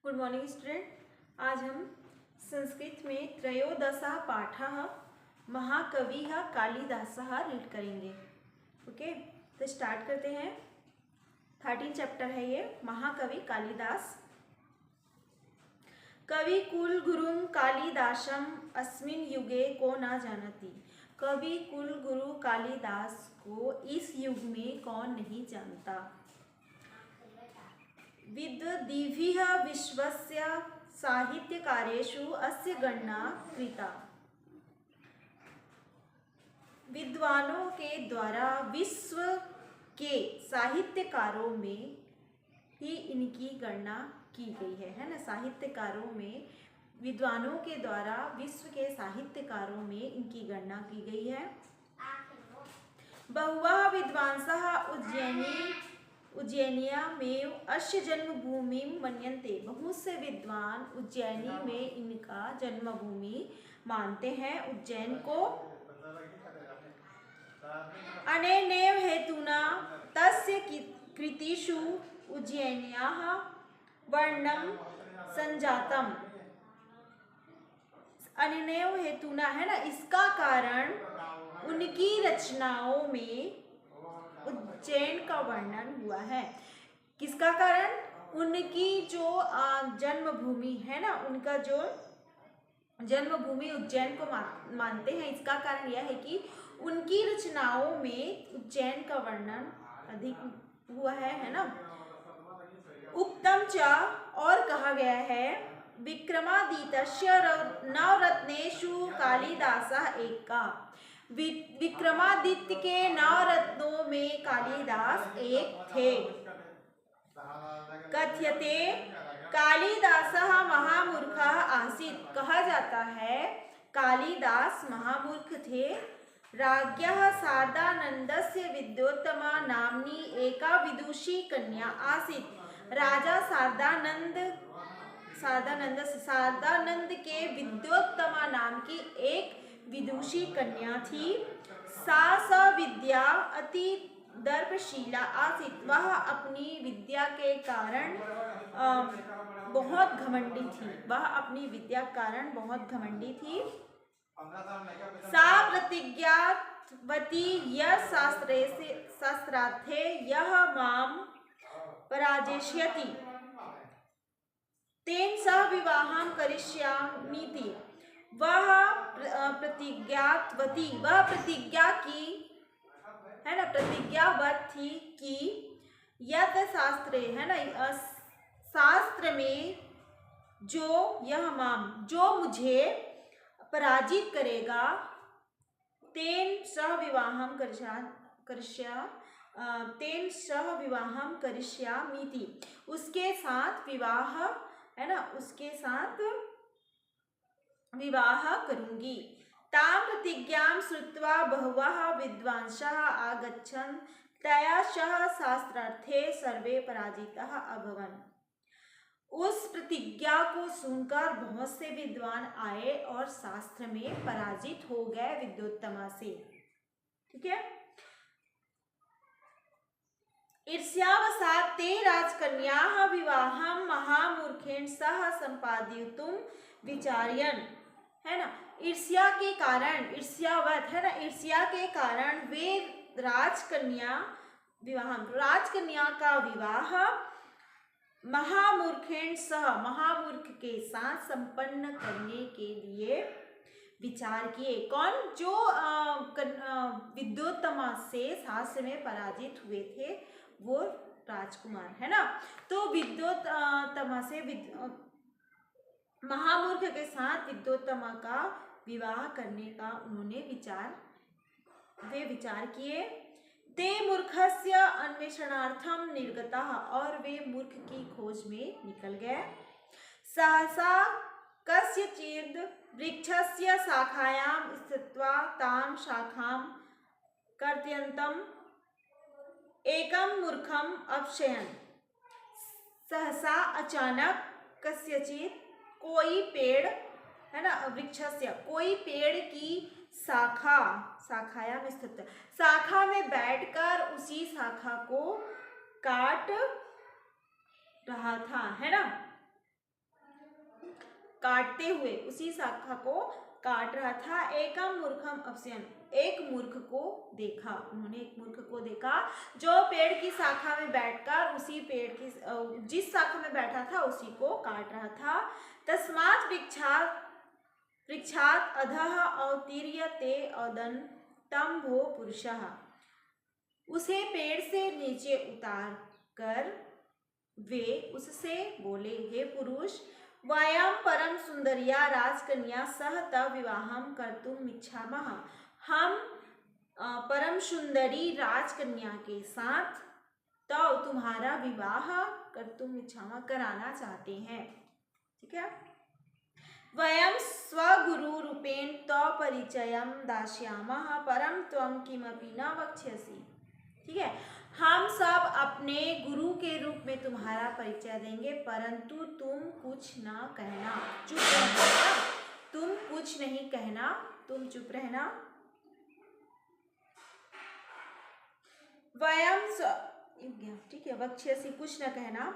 Good morning student. आज हम संस्कृत में त्रयोदशः पाठः महाकविः कालिदासः रीड करेंगे। ओके, तो स्टार्ट करते हैं। 13 चैप्टर है ये, महाकवि कालिदास। कवि कुल गुरुं कालिदासम अस्मिन् युगे को न जानति। कवि कुल गुरु कालिदास को इस युग में कौन नहीं जानता। विद्वद्भिः विश्वस्य साहित्यकारेषु अस्य गणना कृता। विद्वानों के द्वारा विश्व के साहित्यकारों में ही इनकी गणना की गई है ना। साहित्यकारों में विद्वानों के द्वारा विश्व के साहित्यकारों में इनकी गणना की गई है। बहुवः विद्वांसः उज्जैनियामेव अस्य जन्मभूमिं मन्यन्ते। बहुत से विद्वान उज्जैनी में इनका जन्मभूमि मानते हैं, उज्जैन को। अनेनैव हेतुना तस्य कृतिषु उज्जैन्याः वर्णनं संजातम्। अनेनैव हेतुना है ना, इसका कारण उनकी रचनाओं में उज्जैन का वर्णन हुआ है। किसका कारण? उनकी जो जन्मभूमि है ना, उनका जो जन्मभूमि उज्जैन को मानते हैं। इसका कारण यह है कि उनकी रचनाओं में उज्जैन का वर्णन अधिक हुआ है ना। उक्तम च, और कहा गया है, विक्रमादित्यस्य नवरत्नेषु कालिदासः एकः। विक्रमादित्य के नवरत्नों में कालिदास एक थे। कथ्यते कालिदासः महामूर्खः आसीत्। कहा जाता है कालिदास महामूर्ख थे। राज्ञः शारदानन्दस्य विद्योत्तमा नाम्नी एका विदुषी कन्या आसीत्। राजा शारदानंद के विद्योत्तमा नाम की एक विदुषी कन्या थी। सा सविद्या अति दर्पशीला आसीत्। वह अपनी विद्या के कारण बहुत घमंडी थी। सा प्रतिज्ञावती यत् शास्त्रार्थे यः मां पराजेष्यति तेन सह विवाहं करिष्यामीति। वह प्रतिज्ञावती, वह प्रतिज्ञा की है ना, प्रतिज्ञावत थी कि यत शास्त्रे है ना, शास्त्र में जो मुझे पराजित करेगा, तेन सह विवाहं करिष्यामीति, उसके साथ विवाह है ना, उसके साथ विवाह करूंगी। तां प्रतिज्ञां श्रुत्वा बहवः विद्वांसः आगच्छन् तया सह शास्त्रार्थे सर्वे पराजिताः अभवन्। उस प्रतिज्ञा को सुनकर बहुत से विद्वान आए और शास्त्र में पराजित हो गए विद्योत्तमा से। ठीक है। ईर्ष्यावशात् ते राजकन्याः विवाहं महामूर्खेण सह संपादयितुं विचारयन्। है ना, ईर्ष्या के कारण, ईर्ष्यावत है ना, ईर्ष्या के कारण वे राजकन्या का विवाह महामूर्खेण सह, महामूर्ख के साथ संपन्न करने के लिए विचार किए। कौन? जो विद्योत्तमा से शास्त्र में पराजित हुए थे, वो राजकुमार है ना। तो विद्योत्तमा से महामूर्ख के साथ विद्योत्तमा का विवाह करने का उन्होंने विचार किए। ते मूर्खस्य अन्वेषणार्थम निर्गताः, और वे मूर्ख की खोज में निकल गए। सहसा कस्यचिद् वृक्षस्य शाखायां स्थित्वा तां शाखां कर्तयन्तम् एकं मूर्खम् अपश्यन्। सहसा अचानक कस्यचित्, कोई पेड़ है ना, वृक्षस्य, कोई पेड़ की शाखाया में स्थित, शाखा में बैठकर उसी शाखा को काट रहा था है ना। काटते हुए उसी शाखा को काट रहा था। एकम मूर्खम अपश्यन्, एक मूर्ख को देखा, उन्होंने एक मूर्ख को देखा जो पेड़ की शाखा में बैठकर उसी पेड़ की जिस शाखा में बैठा था उसी को काट रहा था। तस्मात् वृक्षात् अधः अवतीर्य ते औदन् तं भो पुरुषः, उसे पेड़ से नीचे उतार कर वे उससे बोले, हे पुरुष, वयं परम सुंदरिया राजकन्या सह तव विवाहं कर्तुम् इच्छामः, हम परम सुंदरी राजकन्या के साथ तो तुम्हारा विवाह कर्तुम् इच्छामः, कराना चाहते हैं। ठीक है। वयं स्वगुरु रूपेण तव परिचयं दास्यामः परं त्वं किमपि न वक्ष्यसि। ठीक है, हम सब अपने गुरु के रूप में तुम्हारा परिचय देंगे, परंतु तुम कुछ ना कहना, चुप रहना, तुम कुछ नहीं कहना, तुम चुप रहना। वयं ठीक है, वक्ष्यसि, कुछ न कहना।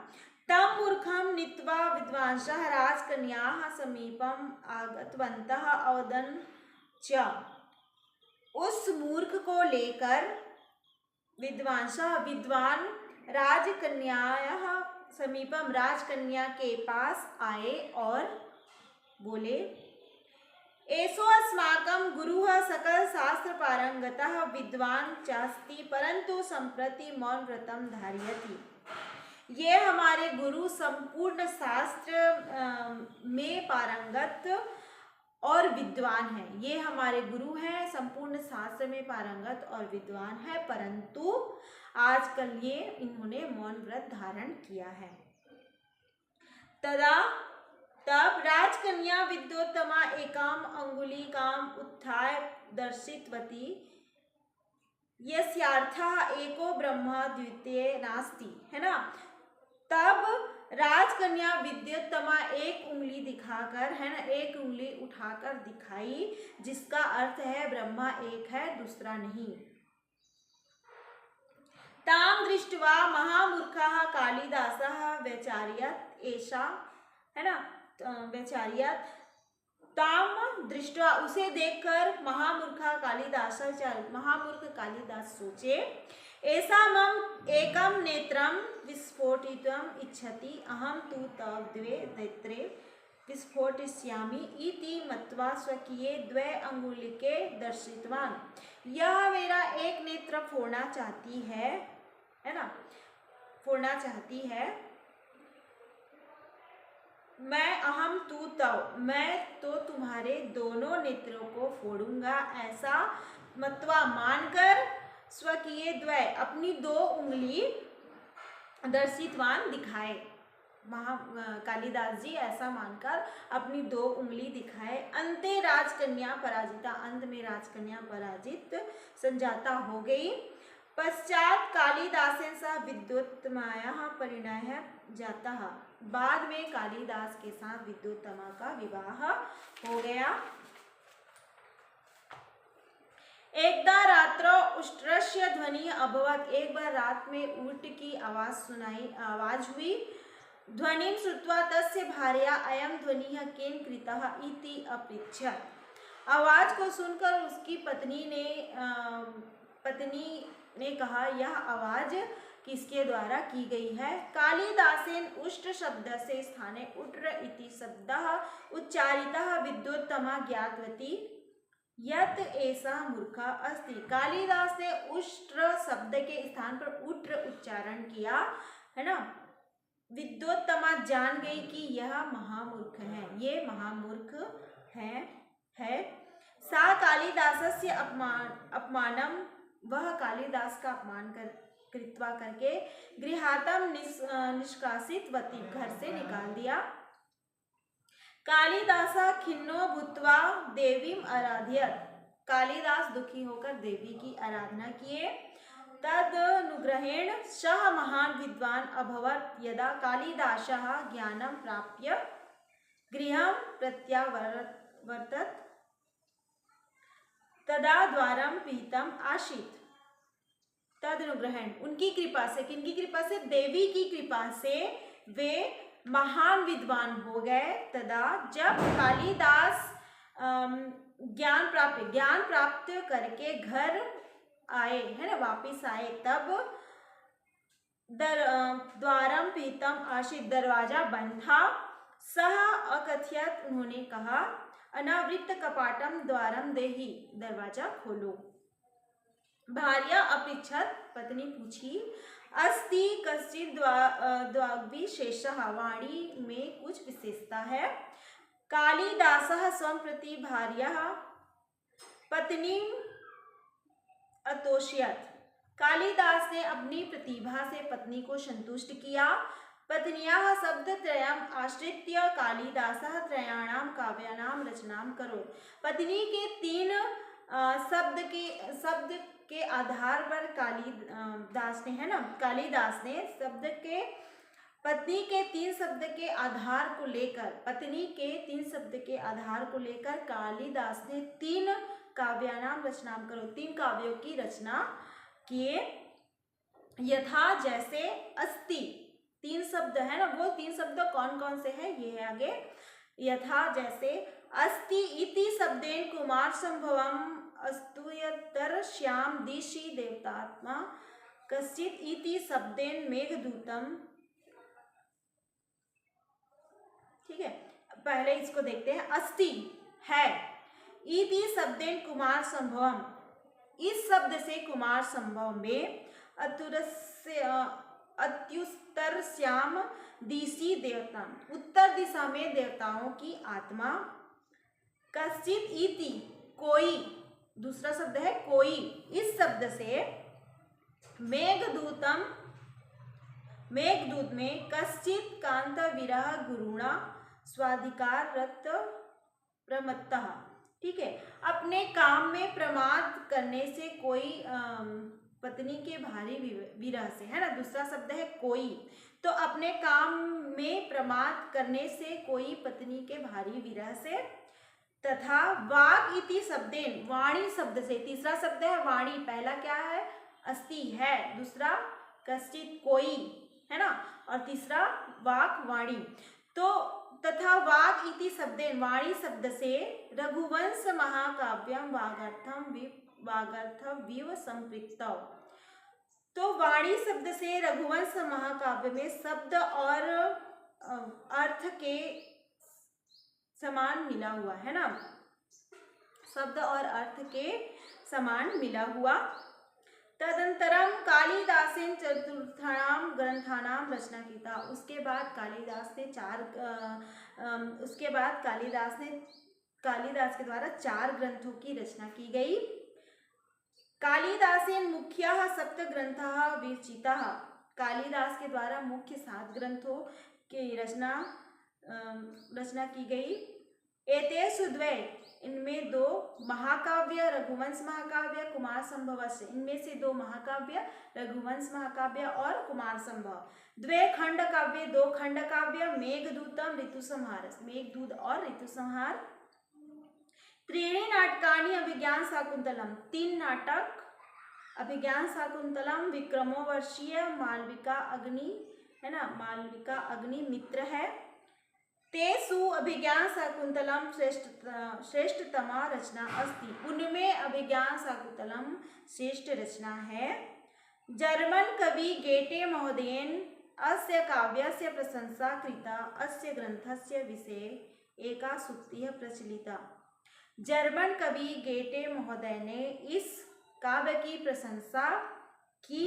तम मूर्खम नीत्वा विद्वांसः राजकन्याः समीपम आगतवन्तः औदन् च, उस मूर्ख को लेकर विद्वान राजकन्याः समीपम, राजकन्या के पास आए और बोले, एषो अस्माकं गुरुः सकल शास्त्र पारंगतः विद्वान चास्ति परंतु संप्रति मौन व्रतम धारयति। ये हमारे गुरु संपूर्ण शास्त्र में पारंगत और विद्वान है। ये हमारे गुरु हैं, संपूर्ण शास्त्र में पारंगत और विद्वान है, परंतु आजकल ये इन्होंने मौन व्रत धारण किया है। तब राजकन्या विद्योत्तमा एकाम अंगुलिकाम उत्थाय दर्शितवती, यस्यार्थः एको ब्रह्म द्वितीय नास्ति, है ना। तब राजकन्या विद्योत्तमा एक उंगली दिखाकर, है ना, एक उंगली उठाकर दिखाई, जिसका अर्थ है ब्रह्मा एक है, दूसरा नहीं। ताम दृष्ट्वा महामूर्खः कालिदासः व्यचार्यत एषा, है ना, व्यचार्यत। ताम दृष्ट्वा, उसे देखकर महामूर्खः कालिदास, महामूर्ख कालिदास सोचे, ऐसा मम एकम नेत्रम विस्फोटितुम् इच्छति, अहम तु तव द्वे नेत्रे विस्फोटिष्यामि इति मत्वा स्वकीये द्वे अंगुलिके दर्शितवान। यह मेरा एक नेत्र फोड़ना चाहती है ना, फोड़ना चाहती है। मैं अहम तू तव, मैं तो तुम्हारे दोनों नेत्रों को फोड़ूंगा, ऐसा मत्वा मानकर, स्वकीय द्वय, अपनी दो उंगली, दर्शितवान दिखाए, कालिदास जी ऐसा मानकर अपनी दो उंगली दिखाए। अंते राजकन्या पराजिता, अंत में राजकन्या पराजित संजाता हो गई। पश्चात कालिदासेन सह विद्योत्तमायाः परिणयः जातः, बाद में कालिदास के साथ विद्योत्तमा का विवाह हो गया। एकदा रात्रौ उष्ट्रस्य ध्वनि अभवत्, एक बार रात में ऊँट की आवाज हुई। ध्वनिं श्रुत्वा तस्य भार्या अयं ध्वनिः केन कृतः इति अपृच्छत्। आवाज को सुनकर उसकी पत्नी ने कहा, यह आवाज किसके द्वारा की गई है। कालिदासेन उष्ट्र शब्द से स्थाने उट्र इति शब्दः उच्चारितः विद्योत्तमा ज्ञातवती यत् एषा मूर्खा अस्ति। कालिदास ने उष्ट्र शब्द के स्थान पर उट्र उच्चारण किया, है ना। विद्योत्तमा जान गई कि यह महामूर्ख है, ये महामूर्ख है। सा कालिदासस्य अपमानम, वह कालिदास का अपमान कृत्वा करके गृहातम निष्कासितवती, घर से निकाल दिया। कालिदास खिन्नो भूत्वा देवीम आराध्यत, कालिदास दुखी होकर देवी की आराधना किए। तदनुग्रहेण सः महान विद्वान अभवत्, यदा कालिदासः ज्ञानं प्राप्य गृहं प्रत्यावर्तत तदा द्वारं पिहितम् आसीत्। तदनुग्रहेण, उनकी कृपा से, किनकी कृपा से, देवी की कृपा से वे महान विद्वान हो गए। तदा जब कालिदास ज्ञान प्राप्त करके घर आए, है ना, वापिस आए, तब द्वारम पीतम आशित, दरवाजा बंद था। सह अकथयत, उन्होंने कहा, अनावृत कपाटम द्वारम देहि, दरवाजा खोलो। भार्या अपृच्छत, पत्नी पूछी, अस्ति कश्चित् द्वाग्विशेषः, वाणी में कुछ विशेषता है। कालिदासः स्वं प्रति भार्याः पत्नीम् अतोषयत्, कालिदास ने अपनी प्रतिभा से पत्नी को संतुष्ट किया। पत्न्याः शब्दत्रयम् आश्रित्य कालिदासः त्रयाणां काव्यानां रचनां करोत्, पत्नी के 3 शब्द के आधार पर कालिदास ने, है ना, कालिदास ने पत्नी के 3 शब्द के आधार को लेकर, पत्नी के 3 शब्द के आधार को लेकर कालिदास ने 3 काव्यानाम रचनाम करो, 3 काव्यों की रचना किए। यथा, जैसे, अस्ति, 3 शब्द है ना, वो 3 शब्द कौन कौन से हैं ये है आगे। यथा, जैसे, अस्ति इति शब्देन कुमार संभवम अस्तुयतर श्याम दिशि देवतात्मा, कश्चित इति शब्देन मेघदूतम। ठीक है, पहले इसको देखते हैं। अस्ति है, इति शब्देन कुमार संभवम, इस शब्द से कुमार संभव में, अत्युत्तर श्याम दिशि देवता, उत्तर दिशा में देवताओं की आत्मा। कश्चित इति, कोई, दूसरा शब्द है कोई, इस शब्द से मेघदूतम, मेघदूत में कश्चित कांत विरह गुरुणा स्वाधिकार रत प्रमत्तः। ठीक है, अपने काम में प्रमाद करने से कोई, पत्नी के भारी विरह से, है ना, दूसरा शब्द है कोई, तो अपने काम में प्रमाद करने से कोई पत्नी के भारी विरह से। तथा वाग इति शब्देन, वाणी शब्द से, तीसरा शब्द है वाणी, पहला क्या है, अस्ति है, दूसरा कश्चित कोई, है ना, और तीसरा वाक, वाणी। तो तथा वाग इति शब्देन, वाणी शब्द से रघुवंश महाकाव्यम वागर्थम विव संपृक्तौ, तो वाणी शब्द से रघुवंश महाकाव्य में शब्द और अर्थ के समान मिला हुआ, है ना, शब्द और अर्थ के समान मिला हुआ। तदंतरम कालिदासेन चतुर्थानाम ग्रंथानाम रचना की था, उसके बाद कालिदास के द्वारा 4 ग्रंथों की रचना की गई। कालिदासेन मुख्यः 7 ग्रंथः विरचिताः, कालिदास के द्वारा मुख्य 7 ग्रंथों की रचना की गई। एतेषु द्वे, इनमें 2 महाकाव्य, रघुवंश महाकाव्य, कुमार संभवस्य, इनमें से 2 महाकाव्य, रघुवंश महाकाव्य और कुमार संभव। 2 खंड काव्य, 2 खंड काव्य, मेघदूतम ऋतुसंहार, मेघदूत और ऋतुसंहार। 3 नाटकानि अभिज्ञान शाकुंतलम, 3 नाटक, अभिज्ञान शाकुंतलम विक्रमोर्वशीय मालविका अग्नि, है ना, मालविका अग्नि मित्र है। तेसु अभिज्ञान शाकुंतलम श्रेष्ठतमा रचना अस्ति, उनमें अभिज्ञान शाकुंतलम श्रेष्ठ रचना है। जर्मन कवि गेटे महोदयेन अस्य काव्यस्य प्रशंसा कृता, अस्य ग्रंथस्य विषये एका सूक्तिः प्रचलिता, जर्मन कवि गेटे महोदय ने इस काव्य की प्रशंसा की।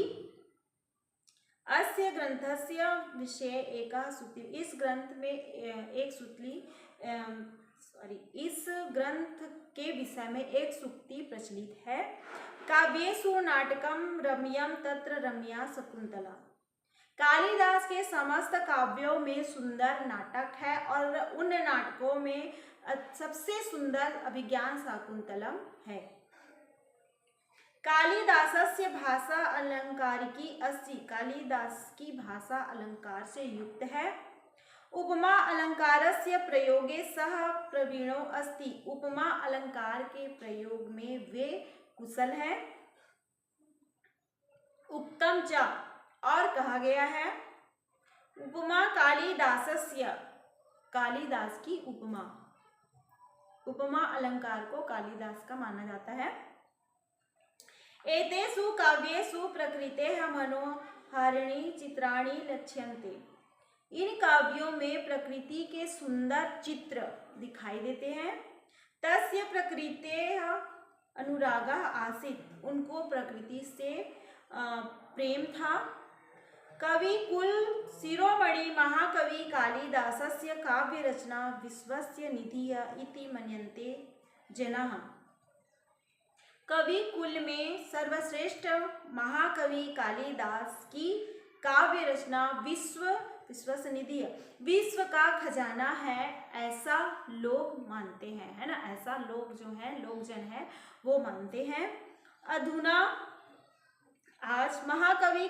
अस्य ग्रंथस्य विषय एका सूक्ति, इस ग्रंथ में एक सूक्ति, इस ग्रंथ के विषय में एक सूक्ति प्रचलित है। काव्येषु नाटकम रम्यम तत्र रम्या शकुंतला, कालिदास के समस्त काव्यों में सुंदर नाटक है और उन नाटकों में सबसे सुंदर अभिज्ञान शाकुंतलम है। कालिदासस्य भाषा अलंकारिकी अस्ति, कालिदास की भाषा अलंकार से युक्त है। उपमा अलंकारस्य प्रयोगे सह प्रवीणो अस्ति, उपमा अलंकार के प्रयोग में वे कुशल है। उक्तम च, और कहा गया है, उपमा काली कालिदासस्य, कालिदास की उपमा, उपमा अलंकार को कालिदास का माना जाता है। एतेषु काव्येषु प्रकृतेः मनोहारिणी चित्राणि लक्ष्यन्ते, इन काव्यों में प्रकृति के सुंदर चित्र दिखाई देते हैं। तस्य प्रकृतेः अनुरागः आसीत्, उनको प्रकृति से प्रेम था। कवि कुल शिरोमणि महाकवि कालिदासस्य काव्य रचना विश्वस्य निधिः इति मन्यन्ते जनाः, कवि कुल में सर्वश्रेष्ठ महाकवि कालिदास की काव्य रचना विश्वसनिधि है, विश्व का खजाना है, ऐसा लोग मानते हैं, है ना, ऐसा लोग जो है, लोकजन है वो मानते हैं। अधुना आज महाकवि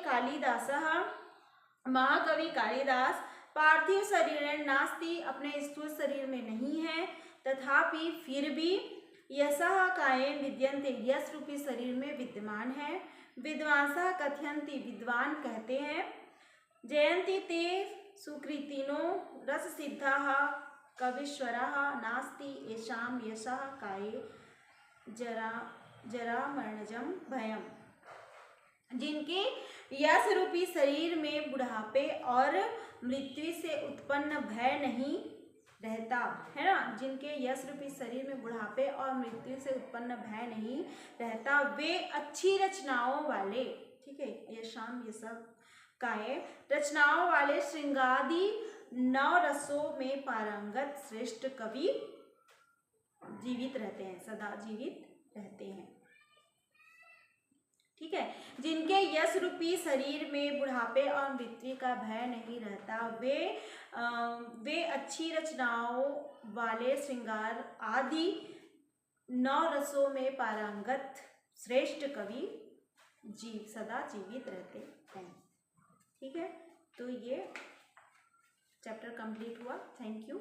कालिदास पार्थिव शरीरेण नास्ति, अपने स्थूल शरीर में नहीं है, तथापि फिर भी यशः काये विद्यन्ते, यश रूपी शरीर में विद्यमान है। विद्वांसः कथयन्ति, विद्वान कहते हैं, जयन्ति ते सुकृतिनो रससिद्धाः कवीश्वराः नास्ति येषां यशः काये जरामरणजं भयम्, जिनके यश रूपी शरीर में बुढ़ापे और मृत्यु से उत्पन्न भय नहीं रहता, है ना, जिनके यश रूपी शरीर में बुढ़ापे और मृत्यु से उत्पन्न भय नहीं रहता, वे अच्छी रचनाओं वाले, ठीक है, यशाम ये सब काये रचनाओं वाले श्रृंगादि नौ रसों में पारंगत श्रेष्ठ कवि जीवित रहते हैं, सदा जीवित रहते हैं। ठीक है, जिनके यश रूपी शरीर में बुढ़ापे और मृत्यु का भय नहीं रहता, वे अच्छी रचनाओं वाले श्रृंगार आदि नौ रसों में पारंगत श्रेष्ठ कवि सदा जीवित रहते हैं। ठीक है, तो ये चैप्टर कंप्लीट हुआ। Thank you.